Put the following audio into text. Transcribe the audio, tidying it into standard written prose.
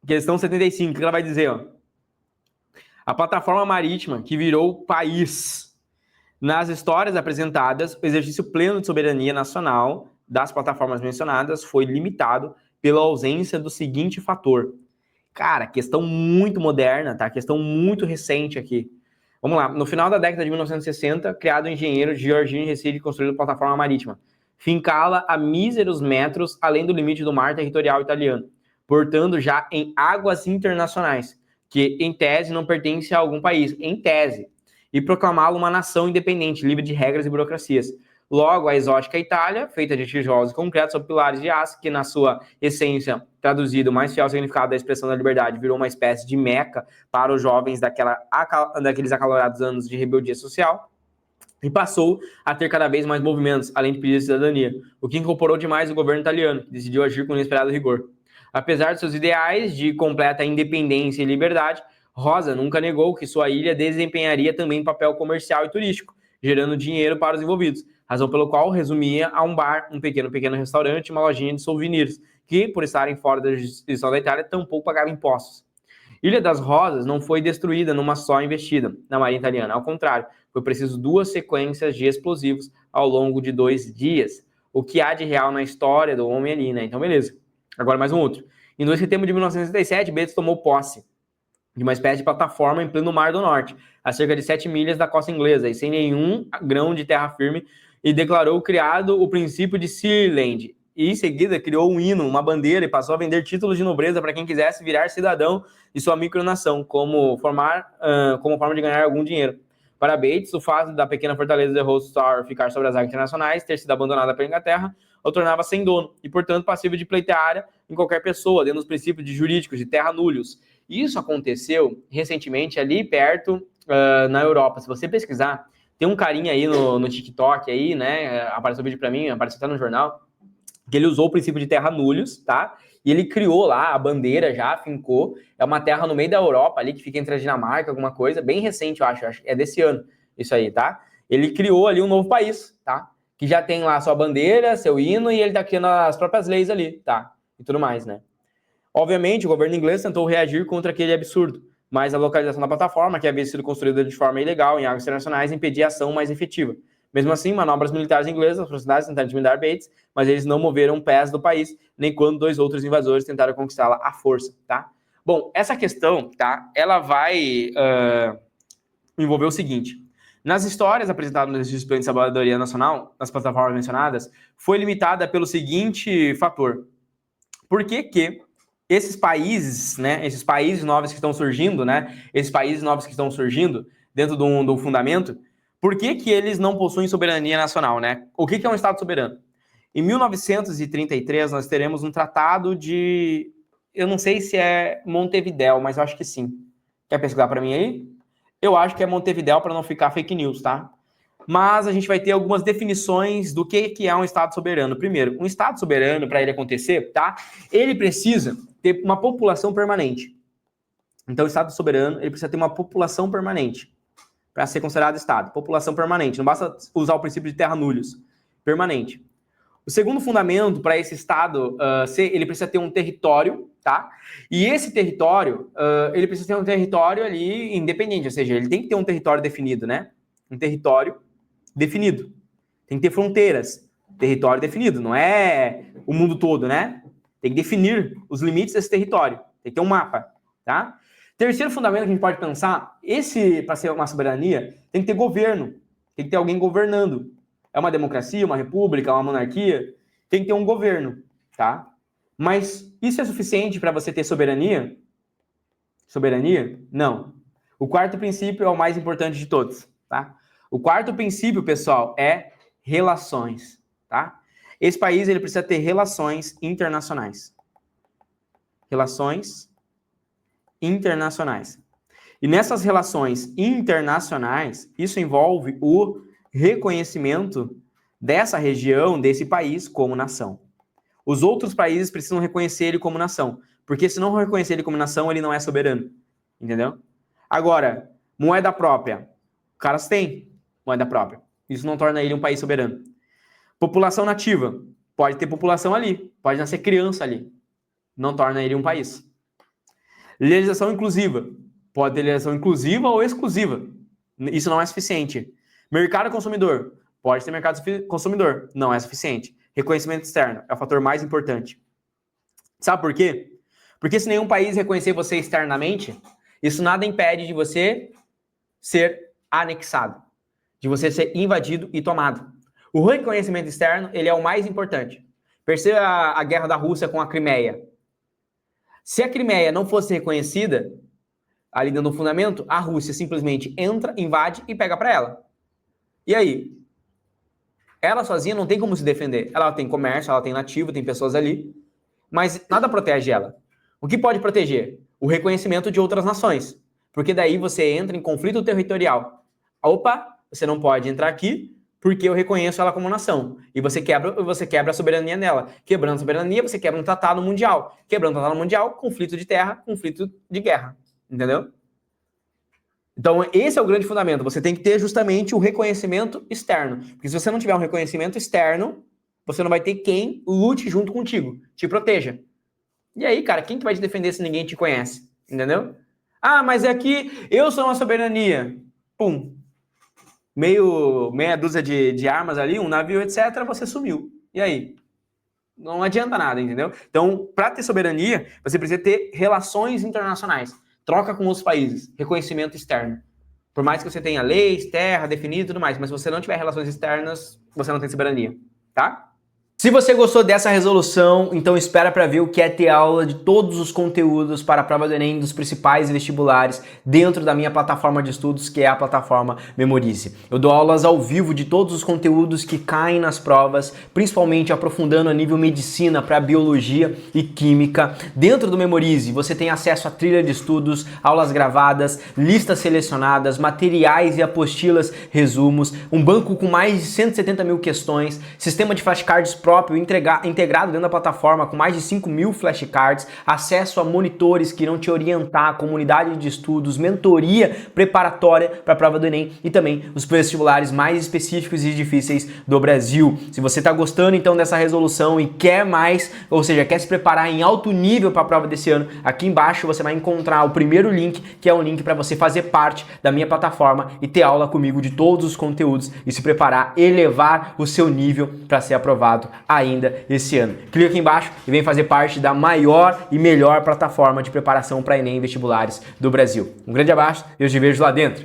Questão 75, o que ela vai dizer? Ó? A plataforma marítima que virou país. Nas histórias apresentadas, o exercício pleno de soberania nacional das plataformas mencionadas foi limitado pela ausência do seguinte fator. Cara, questão muito moderna, tá? Questão muito recente aqui. Vamos lá. No final da década de 1960, criado o engenheiro Giorgini Ricci construiu a plataforma marítima, fincá-la a míseros metros além do limite do mar territorial italiano, portando já em águas internacionais, que em tese não pertence a algum país, em tese, e proclamá-lo uma nação independente, livre de regras e burocracias. Logo, a exótica Itália, feita de tijolos e concreto sobre pilares de aço, que na sua essência, traduzido, o mais fiel significado da expressão da liberdade, virou uma espécie de meca para os jovens daqueles acalorados anos de rebeldia social, e passou a ter cada vez mais movimentos, além de pedir cidadania, o que incorporou demais o governo italiano, que decidiu agir com inesperado rigor. Apesar de seus ideais de completa independência e liberdade, Rosa nunca negou que sua ilha desempenharia também papel comercial e turístico, gerando dinheiro para os envolvidos, razão pelo qual resumia a um bar, um pequeno restaurante e uma lojinha de souvenirs, que, por estarem fora da jurisdição da Itália, tampouco pagavam impostos. Ilha das Rosas não foi destruída numa só investida na Marinha Italiana, ao contrário, foi preciso 2 sequências de explosivos ao longo de 2 dias, o que há de real na história do homem ali, né? Então, beleza. Agora mais um outro. Em 2 de setembro de 1967, Bates tomou posse de uma espécie de plataforma em pleno Mar do Norte, a cerca de 7 milhas da costa inglesa, e sem nenhum grão de terra firme, e declarou criado o princípio de Sealand. E em seguida criou um hino, uma bandeira, e passou a vender títulos de nobreza para quem quisesse virar cidadão de sua micronação, como forma de ganhar algum dinheiro. Para Bates, o fato da pequena fortaleza de Rhodes Tower ficar sobre as águas internacionais, ter sido abandonada pela Inglaterra, o tornava sem dono, e portanto passível de pleitear em qualquer pessoa, dentro dos princípios jurídicos de terra nullius. Isso aconteceu recentemente ali perto, na Europa. Se você pesquisar, tem um carinha aí no TikTok, aí, né? Apareceu o vídeo para mim, apareceu até no jornal, que ele usou o princípio de terra nullius, tá? E ele criou lá a bandeira, já fincou. É uma terra no meio da Europa ali, que fica entre a Dinamarca, alguma coisa, bem recente, eu acho que é desse ano, isso aí, tá? Ele criou ali um novo país, tá? Que já tem lá sua bandeira, seu hino, e ele tá criando as próprias leis ali, tá? E tudo mais, né? Obviamente, o governo inglês tentou reagir contra aquele absurdo, mas a localização da plataforma, que havia sido construída de forma ilegal em águas internacionais, impedia a ação mais efetiva. Mesmo assim, manobras militares inglesas aproximadas tentaram intimidar Bates, mas eles não moveram pés do país, nem quando 2 outros invasores tentaram conquistá-la à força, tá? Bom, essa questão, tá? Ela vai envolver o seguinte. Nas histórias apresentadas no exercício pleno de sabedoria nacional, nas plataformas mencionadas, foi limitada pelo seguinte fator. Por que esses países, né, esses países novos que estão surgindo, né, esses países novos que estão surgindo dentro do fundamento, por que eles não possuem soberania nacional, né? O que é um Estado soberano? Em 1933, nós teremos um tratado de... Eu não sei se é Montevidéu, mas eu acho que sim. Quer pesquisar para mim aí? Eu acho que é Montevidéu para não ficar fake news, tá? Mas a gente vai ter algumas definições do que é um Estado soberano. Primeiro, um Estado soberano, para ele acontecer, tá? Ele precisa ter uma população permanente. Então, o Estado soberano, ele precisa ter uma população permanente para ser considerado Estado. População permanente. Não basta usar o princípio de terra nullius. Permanente. O segundo fundamento para esse Estado ele precisa ter um território, tá? E esse território, ele precisa ter um território ali independente, ou seja, ele tem que ter um território definido, né? Um território definido. Tem que ter fronteiras. Território definido. Não é o mundo todo, né? Tem que definir os limites desse território. Tem que ter um mapa, tá? Terceiro fundamento que a gente pode pensar, para ser uma soberania, tem que ter governo. Tem que ter alguém governando. É uma democracia, uma república, uma monarquia? Tem que ter um governo, tá? Mas isso é suficiente para você ter soberania? Soberania? Não. O quarto princípio é o mais importante de todos, tá? O quarto princípio, pessoal, é relações, tá? Esse país, ele precisa ter relações internacionais. Relações internacionais. E nessas relações internacionais, isso envolve o reconhecimento dessa região, desse país, como nação. Os outros países precisam reconhecer ele como nação, porque se não reconhecer ele como nação, ele não é soberano, entendeu? Agora, moeda própria. Os caras têm moeda própria. Isso não torna ele um país soberano. População nativa. Pode ter população ali, pode nascer criança ali. Não torna ele um país. Legislação inclusiva. Pode ter legislação inclusiva ou exclusiva. Isso não é suficiente. Mercado consumidor. Pode ter mercado consumidor. Não é suficiente. Reconhecimento externo é o fator mais importante. Sabe por quê? Porque se nenhum país reconhecer você externamente, isso nada impede de você ser anexado, de você ser invadido e tomado. O reconhecimento externo, ele é o mais importante. Perceba a guerra da Rússia com a Crimeia. Se a Crimeia não fosse reconhecida, ali dando um fundamento, a Rússia simplesmente entra, invade e pega para ela. E aí? Ela sozinha não tem como se defender. Ela tem comércio, ela tem nativo, tem pessoas ali, mas nada protege ela. O que pode proteger? O reconhecimento de outras nações. Porque daí você entra em conflito territorial. Opa, você não pode entrar aqui porque eu reconheço ela como nação. E você quebra a soberania dela. Quebrando a soberania, você quebra um tratado mundial. Quebrando um tratado mundial, conflito de terra, conflito de guerra. Entendeu? Então, esse é o grande fundamento. Você tem que ter justamente o reconhecimento externo. Porque se você não tiver um reconhecimento externo, você não vai ter quem lute junto contigo, te proteja. E aí, cara, quem que vai te defender se ninguém te conhece? Entendeu? Ah, mas é que eu sou uma soberania. Pum. Meia dúzia de armas ali, um navio, etc., você sumiu. E aí? Não adianta nada, entendeu? Então, para ter soberania, você precisa ter relações internacionais. Troca com outros países, reconhecimento externo. Por mais que você tenha leis, terra, definido e tudo mais, mas se você não tiver relações externas, você não tem soberania, tá? Se você gostou dessa resolução, então espera para ver o que é ter aula de todos os conteúdos para a prova do Enem dos principais vestibulares dentro da minha plataforma de estudos, que é a plataforma Memorize. Eu dou aulas ao vivo de todos os conteúdos que caem nas provas, principalmente aprofundando a nível medicina para biologia e química. Dentro do Memorize, você tem acesso a trilha de estudos, aulas gravadas, listas selecionadas, materiais e apostilas, resumos, um banco com mais de 170 mil questões, sistema de flashcards próprio integrado dentro da plataforma com mais de 5.000 flashcards, acesso a monitores que irão te orientar, comunidade de estudos, mentoria preparatória para a prova do Enem e também os vestibulares mais específicos e difíceis do Brasil. Se você está gostando então dessa resolução e quer mais, ou seja, quer se preparar em alto nível para a prova desse ano, aqui embaixo você vai encontrar o primeiro link, que é um link para você fazer parte da minha plataforma e ter aula comigo de todos os conteúdos e se preparar, elevar o seu nível para ser aprovado ainda esse ano. Clica aqui embaixo e vem fazer parte da maior e melhor plataforma de preparação para Enem e vestibulares do Brasil. Um grande abraço e eu te vejo lá dentro.